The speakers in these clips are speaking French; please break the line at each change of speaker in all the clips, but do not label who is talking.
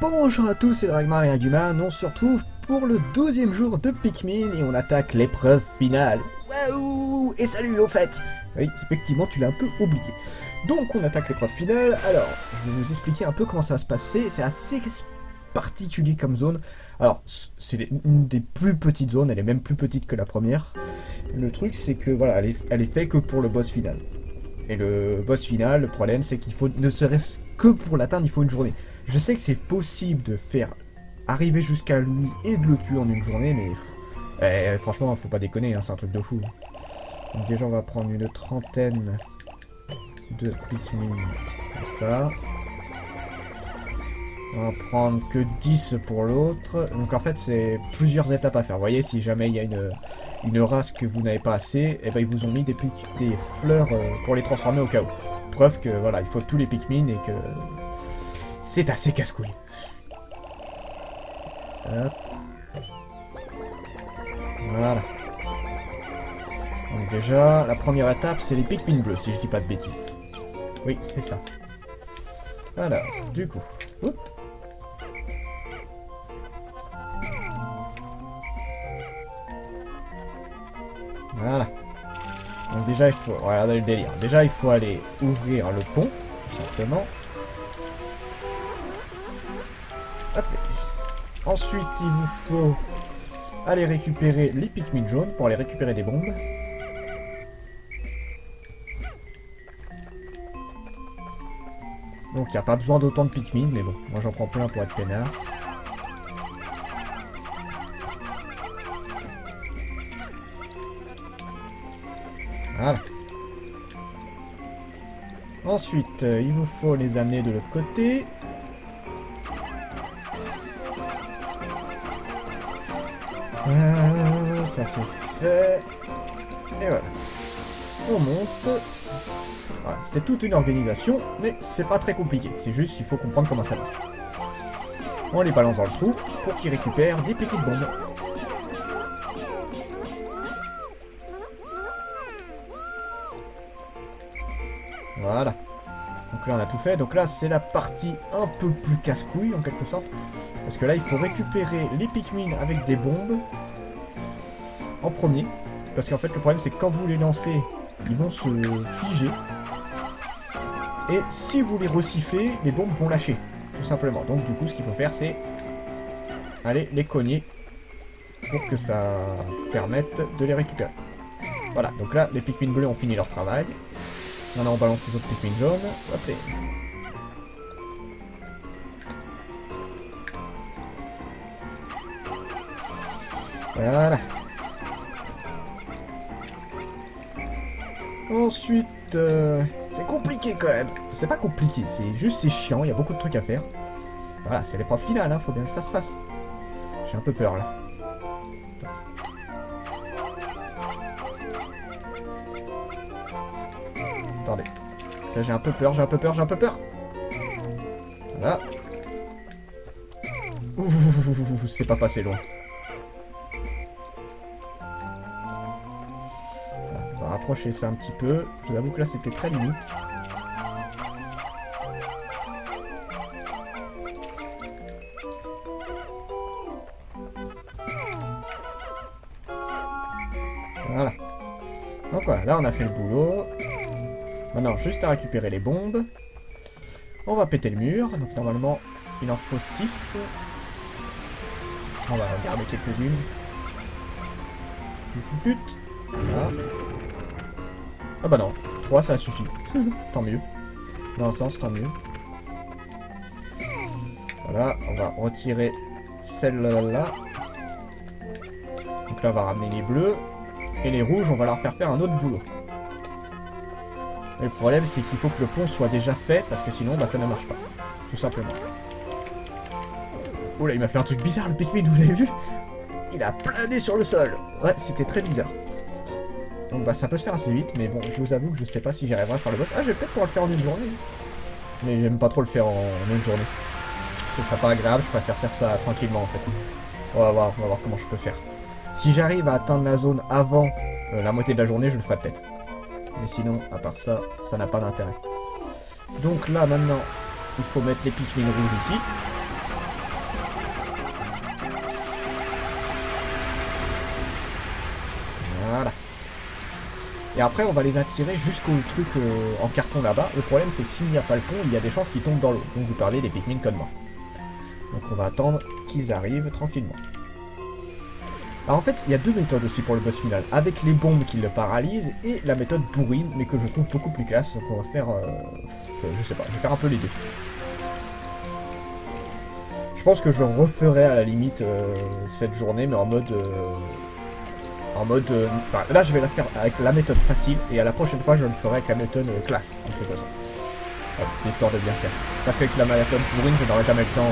Bonjour à tous, c'est Dragmar et Aguman, on se retrouve pour le 12e jour de Pikmin et on attaque l'épreuve finale. Waouh! Et salut au fait! Oui, effectivement, tu l'as un peu oublié. Donc on attaque l'épreuve finale, alors, je vais vous expliquer un peu comment ça va se passer, c'est assez particulier comme zone. Alors, c'est une des plus petites zones, elle est même plus petite que la première. Le truc, c'est que voilà, elle est faite que pour le boss final. Et le boss final, le problème, c'est qu'il faut, ne serait-ce que pour l'atteindre, il faut une journée. Je sais que c'est possible de faire arriver jusqu'à lui et de le tuer en une journée, mais franchement, faut pas déconner, hein, c'est un truc de fou. Donc déjà, on va prendre une trentaine de Pikmin comme ça. On va prendre que 10 pour l'autre. Donc en fait, c'est plusieurs étapes à faire. Vous voyez, si jamais il y a une race que vous n'avez pas assez, et ben ils vous ont mis des fleurs pour les transformer au cas où. Preuve que voilà, il faut tous les Pikmin et que c'est assez casse-couille. Hop. Voilà. Donc déjà, la première étape, c'est les Pikmin bleus, si je dis pas de bêtises. Oui, c'est ça. Alors, du coup... Oups. Voilà. Donc déjà, il faut... Regardez le délire. Déjà, il faut aller ouvrir le pont, tout simplement. Hop. Ensuite, il vous faut aller récupérer les Pikmin jaunes pour aller récupérer des bombes. Donc, il n'y a pas besoin d'autant de Pikmin, mais bon, moi j'en prends plein pour être peinard. Voilà. Ensuite, il vous faut les amener de l'autre côté. Ça c'est fait. Et voilà. On monte. Voilà, c'est toute une organisation, mais c'est pas très compliqué. C'est juste qu'il faut comprendre comment ça marche. On les balance dans le trou pour qu'ils récupèrent des petites bombes. Voilà. Donc là on a tout fait. Donc là c'est la partie un peu plus casse-couille en quelque sorte. Parce que là il faut récupérer les Pikmin avec des bombes en premier. Parce qu'en fait le problème c'est que quand vous les lancez, ils vont se figer. Et si vous les resifflez, les bombes vont lâcher. Tout simplement. Donc du coup ce qu'il faut faire c'est aller les cogner pour que ça permette de les récupérer. Voilà. Donc là les Pikmin bleus ont fini leur travail. Maintenant on balance les autres Pikmin jaunes. Hop là. Voilà. Ensuite, c'est compliqué quand même. C'est pas compliqué, c'est juste c'est chiant, il y a beaucoup de trucs à faire. Voilà, c'est l'épreuve finale, hein, faut bien que ça se fasse. J'ai un peu peur là. Attendez. Ça, j'ai un peu peur. Voilà. Ouh, c'est pas passé loin. Voilà, on va rapprocher ça un petit peu. Je vous avoue que là, c'était très limite. Voilà. Donc voilà, là, on a fait le boulot. Maintenant, juste à récupérer les bombes. On va péter le mur. Donc normalement, il en faut 6. On va regarder quelques-unes. Là. Ah bah non, 3 ça suffit. Tant mieux. Dans le sens, tant mieux. Voilà, on va retirer celle-là. Donc là, on va ramener les bleus. Et les rouges, on va leur faire un autre boulot. Et le problème, c'est qu'il faut que le pont soit déjà fait, parce que sinon, bah, ça ne marche pas. Tout simplement. Oh là, il m'a fait un truc bizarre, le Pikmin, vous avez vu? Il a plané sur le sol. Ouais, c'était très bizarre. Donc bah, ça peut se faire assez vite, mais bon, je vous avoue que je sais pas si j'y arriverai à faire le boss. Ah, je vais peut-être pouvoir le faire en une journée. Mais j'aime pas trop le faire en une journée. Je trouve ça pas agréable, je préfère faire ça tranquillement en fait. On va voir comment je peux faire. Si j'arrive à atteindre la zone avant la moitié de la journée, je le ferai peut-être. Mais sinon, à part ça, ça n'a pas d'intérêt. Donc là, maintenant, il faut mettre les Pikmin rouges ici. Voilà. Et après, on va les attirer jusqu'au truc en carton là-bas. Le problème, c'est que s'il n'y a pas le pont, il y a des chances qu'ils tombent dans l'eau. Donc vous parlez des Pikmin comme moi. Donc on va attendre qu'ils arrivent tranquillement. Alors en fait, il y a deux méthodes aussi pour le boss final. Avec les bombes qui le paralysent et la méthode bourrine, mais que je trouve beaucoup plus classe. Donc on va faire... je sais pas, je vais faire un peu les deux. Je pense que je referai à la limite cette journée, mais en mode... enfin, là je vais la faire avec la méthode facile, et à la prochaine fois je le ferai avec la méthode classe. Un peu comme ça. Voilà, c'est histoire de bien faire. Parce qu'avec la méthode bourrine, je n'aurai jamais le temps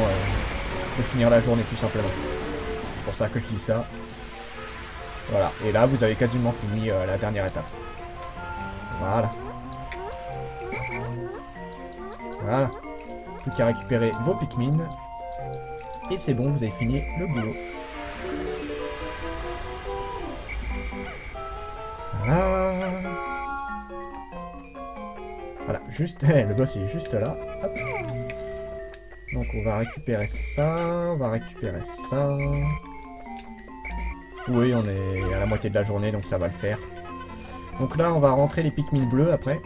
de finir la journée tout simplement. C'est pour ça que je dis ça. Voilà, et là vous avez quasiment fini la dernière étape. Voilà. Voilà. Plus qu'à récupérer vos Pikmin. Et c'est bon, vous avez fini le boulot. Voilà. Voilà, juste, le boss est juste là. Hop. Donc on va récupérer ça, on va récupérer ça. Oui, on est à la moitié de la journée, donc ça va le faire. Donc là, on va rentrer les Pikmin bleus après.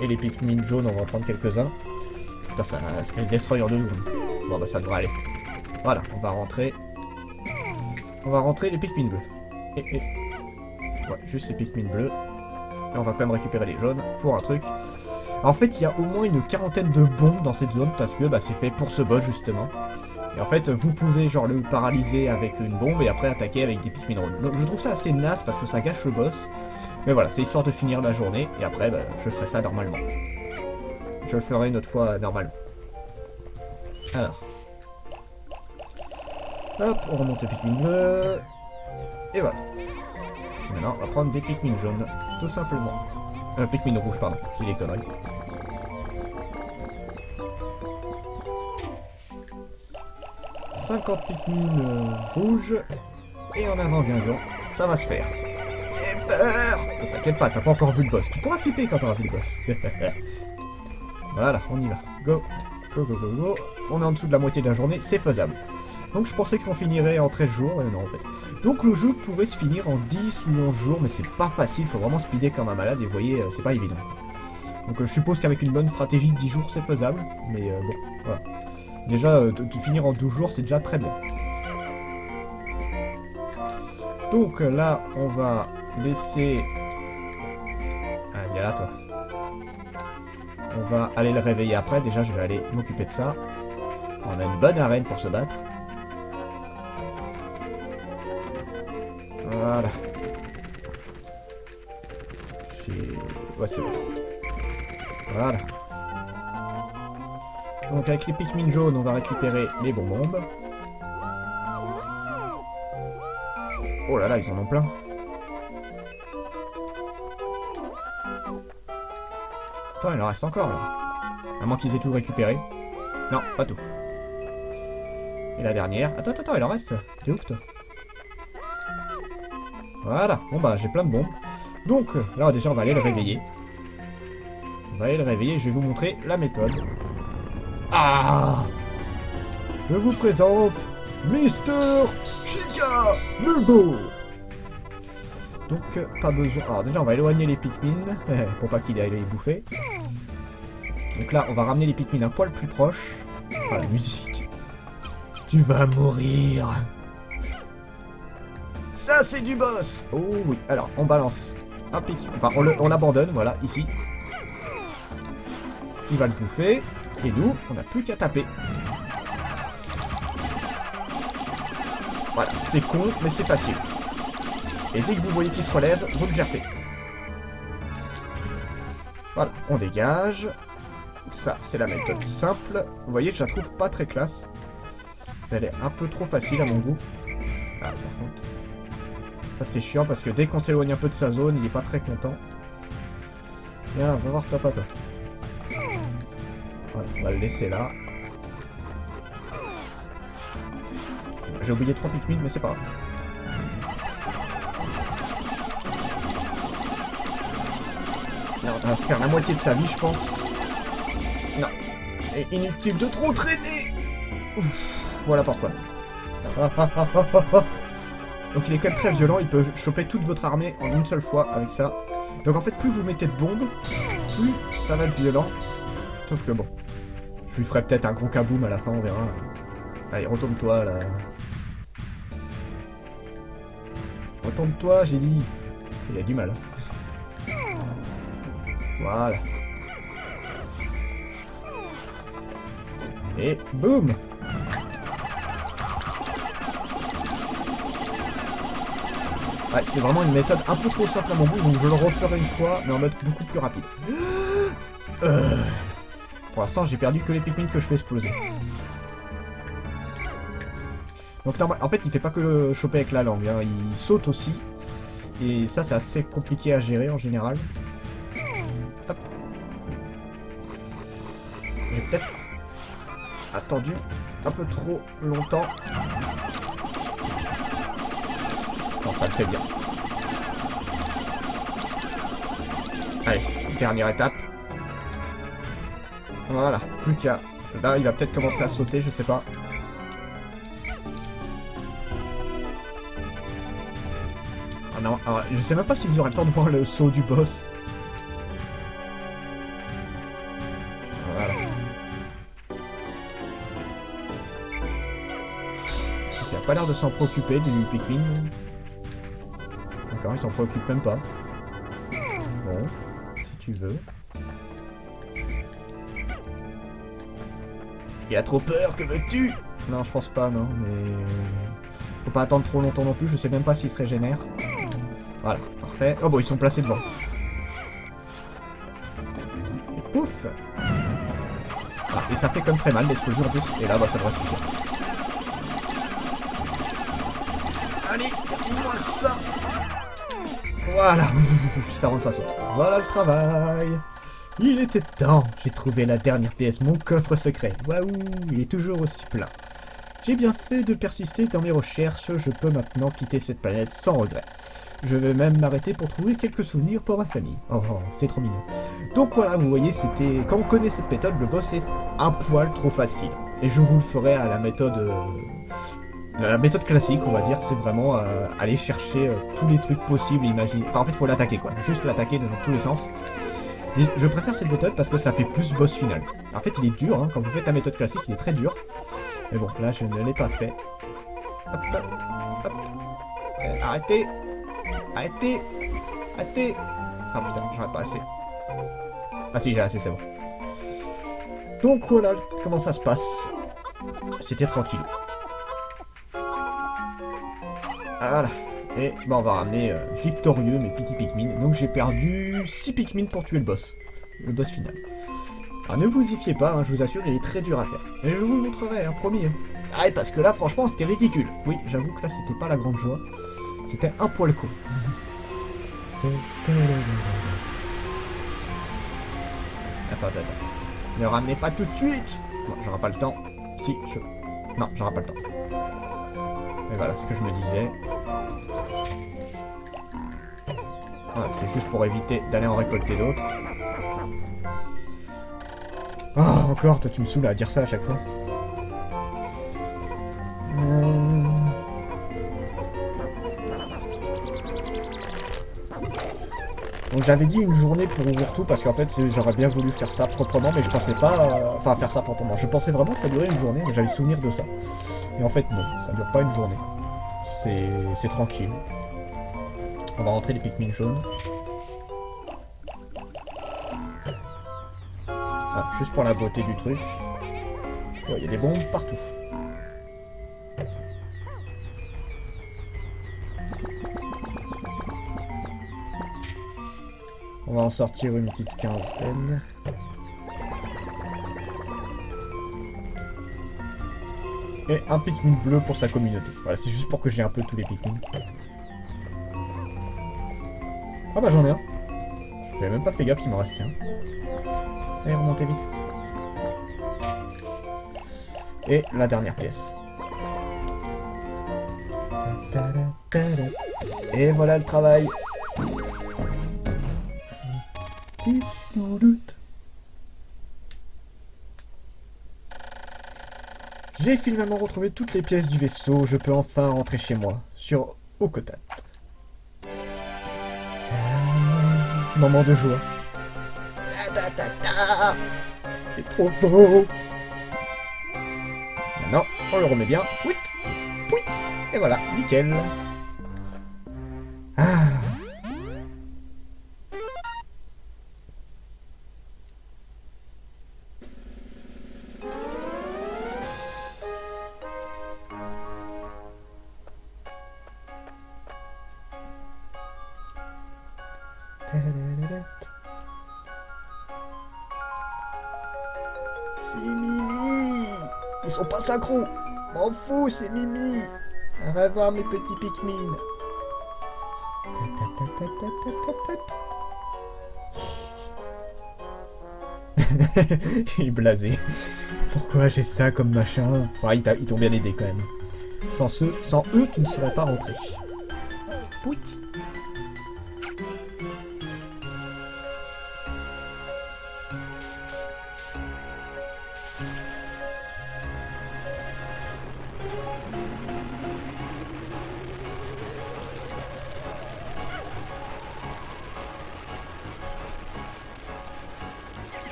Et les Pikmin jaunes, on va en prendre quelques-uns. Putain, ça fait destroyer de nous. Bon bah ça devrait aller. Voilà, on va rentrer. On va rentrer les Pikmin bleus. Ouais, juste les Pikmin bleus. Et on va quand même récupérer les jaunes pour un truc. En fait, il y a au moins une quarantaine de bombes dans cette zone parce que bah, c'est fait pour ce boss justement. Et en fait, vous pouvez genre le paralyser avec une bombe et après attaquer avec des Pikmin rouges. Donc je trouve ça assez naze parce que ça gâche le boss. Mais voilà, c'est histoire de finir la journée et après bah, je ferai ça normalement. Je le ferai une autre fois normalement. Alors. Hop, on remonte les Pikmin bleus. Et voilà. Maintenant, on va prendre des Pikmin jaunes, tout simplement. Pikmin rouges, pardon, j'ai des conneries. « 50 Pikmin rouges, et en avant Guingamp, ça va se faire. J'ai peur. T'inquiète pas, t'as pas encore vu le boss, tu pourras flipper quand t'auras vu le boss. Voilà, on y va, go, go, go, go, go. On est en dessous de la moitié de la journée, c'est faisable. Donc je pensais qu'on finirait en 13 jours, non en fait. Donc le jeu pourrait se finir en 10 ou 11 jours, mais c'est pas facile, faut vraiment speeder comme un malade, et vous voyez, c'est pas évident. Donc je suppose qu'avec une bonne stratégie, 10 jours c'est faisable, mais bon, voilà. Déjà, de finir en 12 jours, c'est déjà très bien. Donc là, on va laisser... Ah, viens là toi. On va aller le réveiller après, déjà je vais aller m'occuper de ça. On a une bonne arène pour se battre. Voilà. Ouais, c'est bon. Voilà. Donc avec les Pikmin jaunes, on va récupérer les bonbons. Oh là là, ils en ont plein. Attends, il en reste encore là. À moins qu'ils aient tout récupéré. Non, pas tout. Et la dernière. Attends, il en reste. T'es ouf toi. Voilà, bon bah j'ai plein de bombes. Donc là déjà on va aller le réveiller. On va aller le réveiller, je vais vous montrer la méthode. Ah! Je vous présente Mister Chica Mulbo. Donc pas besoin... Alors déjà on va éloigner les Pikmin pour pas qu'il aille les bouffer. Donc là on va ramener les Pikmin un poil plus proche. Voilà, la musique. Tu vas mourir. Ça c'est du boss. Oh oui, alors on balance un Pikmin, enfin on l'abandonne, voilà, ici. Il va le bouffer, et nous, on n'a plus qu'à taper. Voilà, c'est con, mais c'est facile. Et dès que vous voyez qu'il se relève, vous le jetez. Voilà, on dégage. Ça, c'est la méthode simple. Vous voyez, je la trouve pas très classe. Elle est un peu trop facile à mon goût. Ah, par contre... Ça c'est chiant parce que dès qu'on s'éloigne un peu de sa zone, il est pas très content. Viens là, va voir papa toi. Voilà, on va le laisser là. j'ai oublié 3 Pikmin, mais c'est pas grave. Là, on va faire la moitié de sa vie, je pense. Non. Et inutile de trop traîner. Ouf. Voilà pourquoi. Donc il est quand même très violent, il peut choper toute votre armée en une seule fois avec ça. Donc en fait, plus vous mettez de bombes, plus ça va être violent. Sauf que bon, je lui ferai peut-être un gros kaboom à la fin, on verra. Allez, retourne-toi là. Retourne-toi, j'ai dit. Il a du mal. Voilà. Et boum. Ouais, c'est vraiment une méthode un peu trop simple à mon goût, donc je le referai une fois, mais en mode beaucoup plus rapide. Pour l'instant, j'ai perdu que les Pikmin que je fais exploser. Donc normal, en fait, il fait pas que le choper avec la langue, hein, il saute aussi. Et ça, c'est assez compliqué à gérer en général. Hop. J'ai peut-être attendu un peu trop longtemps. Non, ça le fait bien. Allez, dernière étape. Voilà, plus qu'à... Là, il va peut-être commencer à sauter, je sais pas. Ah non, alors, je sais même pas si vous aurez le temps de voir le saut du boss. Voilà. Il a pas l'air de s'en préoccuper du Pikmin. D'accord, il s'en préoccupe même pas. Bon, si tu veux. Il a trop peur, que veux-tu? Non, je pense pas, non, mais... Faut pas attendre trop longtemps non plus, je sais même pas s'il se régénère. Voilà, parfait. Oh bon, ils sont placés devant. Et pouf! Ah, et ça fait comme très mal l'explosion en plus, et là, bah ça devrait suffire. Allez, termine-moi ça! Voilà, juste avant que ça saute. Voilà le travail. Il était temps, j'ai trouvé la dernière pièce, mon coffre secret. Waouh, il est toujours aussi plein. J'ai bien fait de persister dans mes recherches, je peux maintenant quitter cette planète sans regret. Je vais même m'arrêter pour trouver quelques souvenirs pour ma famille. Oh, c'est trop mignon. Donc voilà, vous voyez, c'était... Quand on connaît cette méthode, le boss est un poil trop facile. Et je vous le ferai à la méthode... La méthode classique, on va dire, c'est vraiment aller chercher tous les trucs possibles, imaginer. Enfin, en fait, il faut l'attaquer, quoi. Juste l'attaquer dans tous les sens. Et je préfère cette méthode parce que ça fait plus boss final. En fait, il est dur, hein. Quand vous faites la méthode classique, il est très dur. Mais bon, là, je ne l'ai pas fait. Hop, hop, hop. Arrêtez. Arrêtez. Arrêtez. Ah putain, j'en ai pas assez. Ah si, j'ai assez, c'est bon. Donc voilà comment ça se passe. C'était tranquille. Voilà. Et bon, on va ramener victorieux mes petits Pikmin. Donc j'ai perdu 6 Pikmin pour tuer le boss. Le boss final. Alors ne vous y fiez pas, hein, je vous assure, il est très dur à faire. Et je vous le montrerai, hein, promis. Hein. Ah, parce que là, franchement, c'était ridicule. Oui, j'avoue que là, c'était pas la grande joie. C'était un poil con. Attends. Ne ramenez pas tout de suite. Non, j'aurai pas le temps. Si, je... Non, j'aurai pas le temps. Et voilà ce que je me disais. Voilà, c'est juste pour éviter d'aller en récolter d'autres. Ah, encore, toi tu me saoules à dire ça à chaque fois. Donc j'avais dit une journée pour ouvrir tout parce qu'en fait j'aurais bien voulu faire ça proprement mais je pensais pas... Enfin faire ça proprement. Je pensais vraiment que ça durait une journée mais j'avais souvenir de ça. Et en fait non, ça dure pas une journée. C'est tranquille. On va rentrer les Pikmin jaunes. Ah, juste pour la beauté du truc. Oh, il y a des bombes partout. On va en sortir une petite quinzaine. Et un Pikmin bleu pour sa communauté. Voilà, c'est juste pour que j'ai un peu tous les Pikmin. Ah bah j'en ai un. J'avais même pas fait gaffe, il m'en restait un. Allez, remontez vite. Et la dernière pièce. Et voilà le travail. J'ai finalement retrouvé toutes les pièces du vaisseau, je peux enfin rentrer chez moi, sur Okotat. Moment de joie. C'est trop beau. Maintenant, on le remet bien. Pouit, pouit. Et voilà, nickel. Ah. C'est Mimi. Ils sont pas synchro. M'en fous, c'est Mimi. Au revoir mes petits Pikmin. Il est blasé. Pourquoi j'ai ça comme machin? Enfin, ils t'ont bien aidé quand même. Sans eux, tu ne serais pas rentré. Pouit.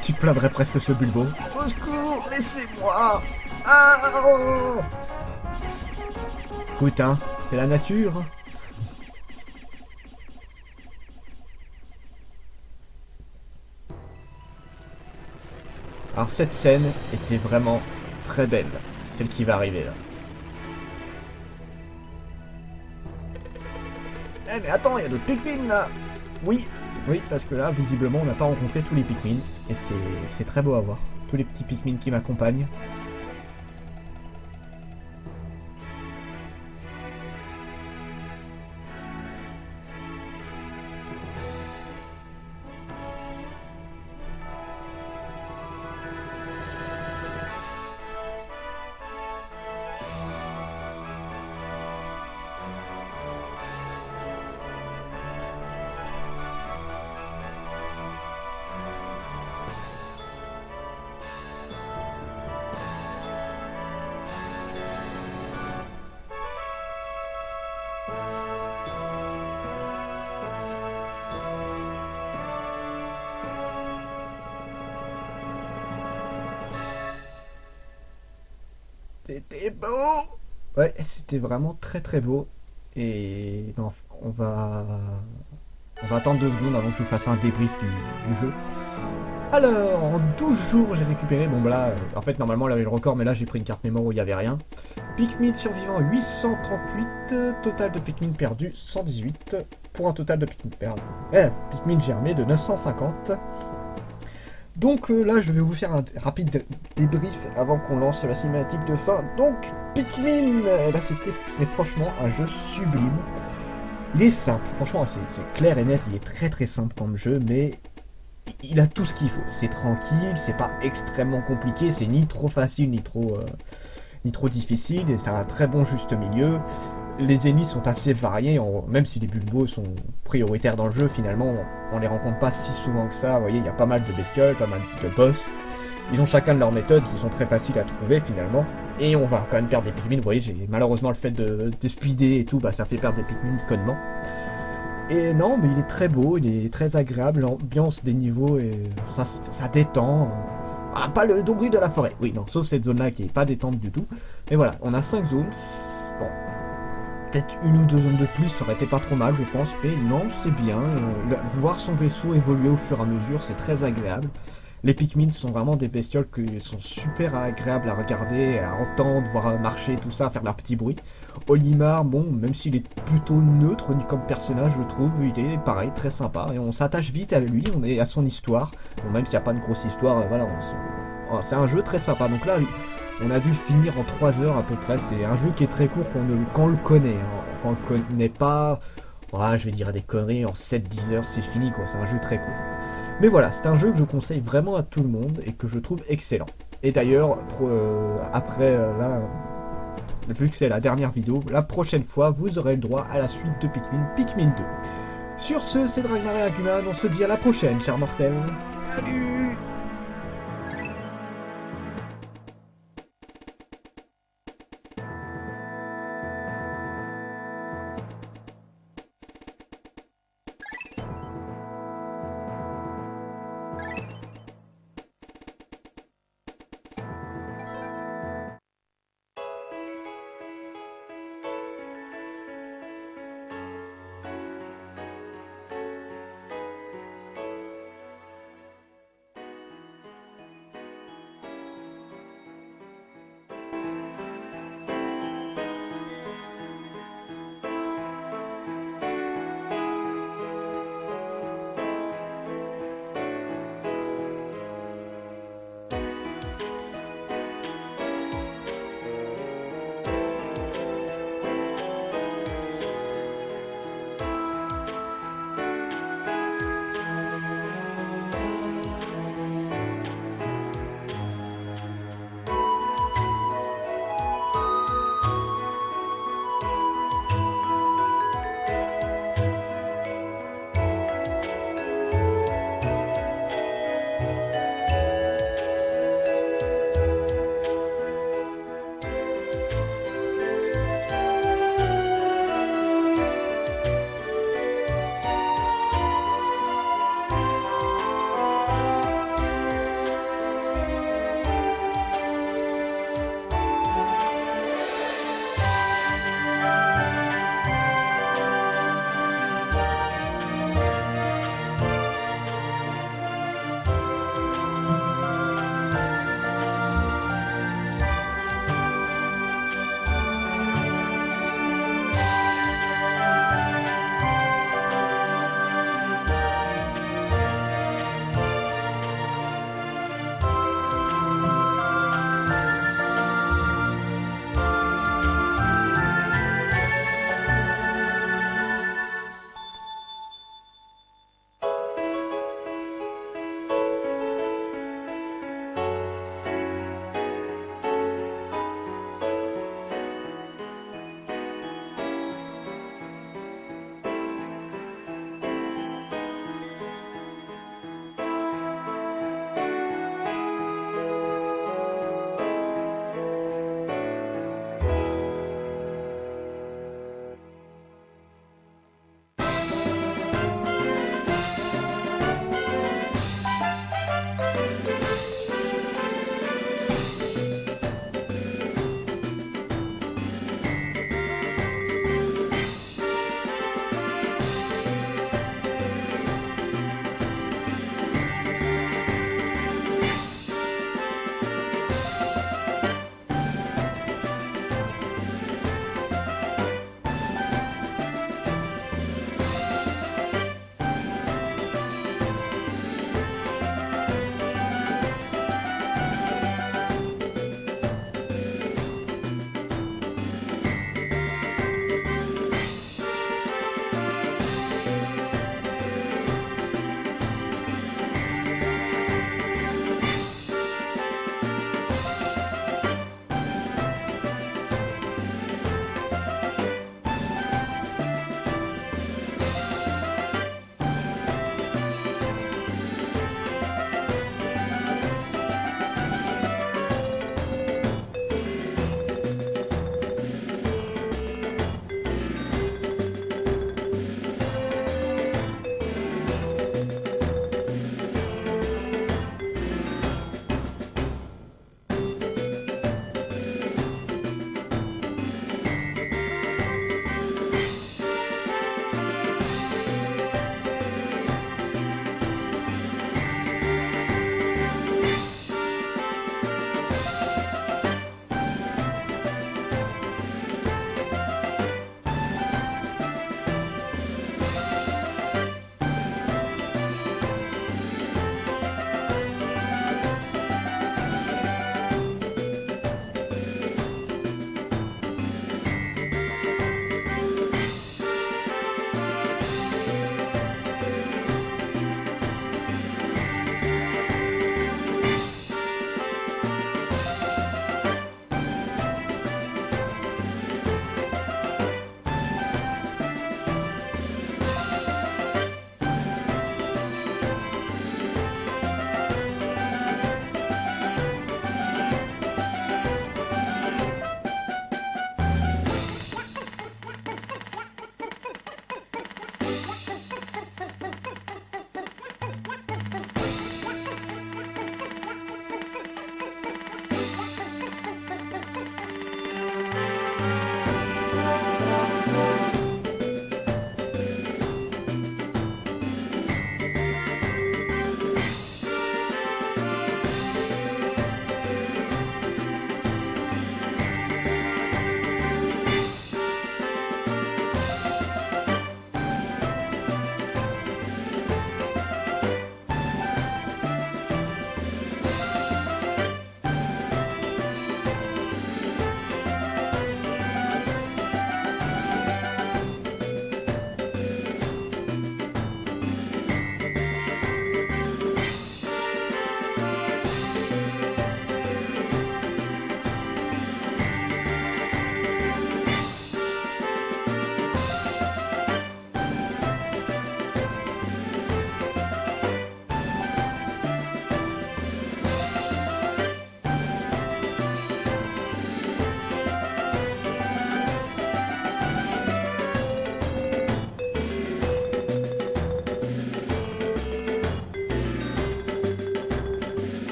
Tu plaindrais presque ce Bulbo. Au secours, laissez-moi. Ah, oh. Écoute, hein, c'est la nature. Alors cette scène était vraiment très belle, celle qui va arriver là. Eh mais attends, il y a d'autres Pikmin là. Oui, parce que là, visiblement, on n'a pas rencontré tous les Pikmin. Et c'est très beau à voir. Tous les petits Pikmin qui m'accompagnent. C'était beau. Ouais, c'était vraiment très très beau. Et non, on va attendre 2 secondes avant que je fasse un débrief du jeu. Alors, en 12 jours, j'ai récupéré, bon bah là, en fait normalement là avait le record, mais là j'ai pris une carte mémoire où il n'y avait rien. Pikmin survivant 838, total de Pikmin perdu 118, pour un total de Pikmin perdu. Pikmin germé de 950. Donc là, je vais vous faire un rapide débrief avant qu'on lance la cinématique de fin. Donc, Pikmin, là c'est franchement un jeu sublime. Il est simple, franchement, c'est clair et net, il est très très simple comme jeu, mais il a tout ce qu'il faut. C'est tranquille, c'est pas extrêmement compliqué, c'est ni trop facile ni trop difficile, et c'est un très bon juste milieu. Les ennemis sont assez variés, même si les Bulbos sont prioritaires dans le jeu, finalement, on les rencontre pas si souvent que ça. Vous voyez, il y a pas mal de bestioles, pas mal de boss. Ils ont chacun de leurs méthodes qui sont très faciles à trouver finalement. Et on va quand même perdre des Pikmin. Vous voyez, malheureusement le fait de speeder et tout, bah, ça fait perdre des Pikmin connement. Et non, mais il est très beau, il est très agréable, l'ambiance des niveaux, et ça détend. Ah, pas le bruit de la forêt. Oui, non, sauf cette zone-là qui est pas détente du tout. Mais voilà, on a 5 zones. Bon. Peut-être 1 ou 2 zones de plus, ça aurait été pas trop mal, je pense, mais non, c'est bien. Voir son vaisseau évoluer au fur et à mesure, c'est très agréable. Les Pikmin sont vraiment des bestioles qui sont super agréables à regarder, à entendre, voir marcher, tout ça, faire leur petit bruit. Olimar, bon, même s'il est plutôt neutre comme personnage, je trouve, il est pareil, très sympa, et on s'attache vite à lui, on est à son histoire. Bon, même s'il n'y a pas de grosse histoire, voilà, c'est un jeu très sympa. Donc là, on a dû le finir en 3 heures à peu près. C'est un jeu qui est très court quand on le connaît. Hein. Quand on le connaît pas, je vais dire des conneries, en 7-10 heures c'est fini quoi. C'est un jeu très court. Mais voilà, c'est un jeu que je conseille vraiment à tout le monde et que je trouve excellent. Et d'ailleurs, après là, vu que c'est la dernière vidéo, la prochaine fois, vous aurez le droit à la suite de Pikmin 2. Sur ce, c'est Dragmar et Agumon, on se dit à la prochaine, chers mortels. Salut!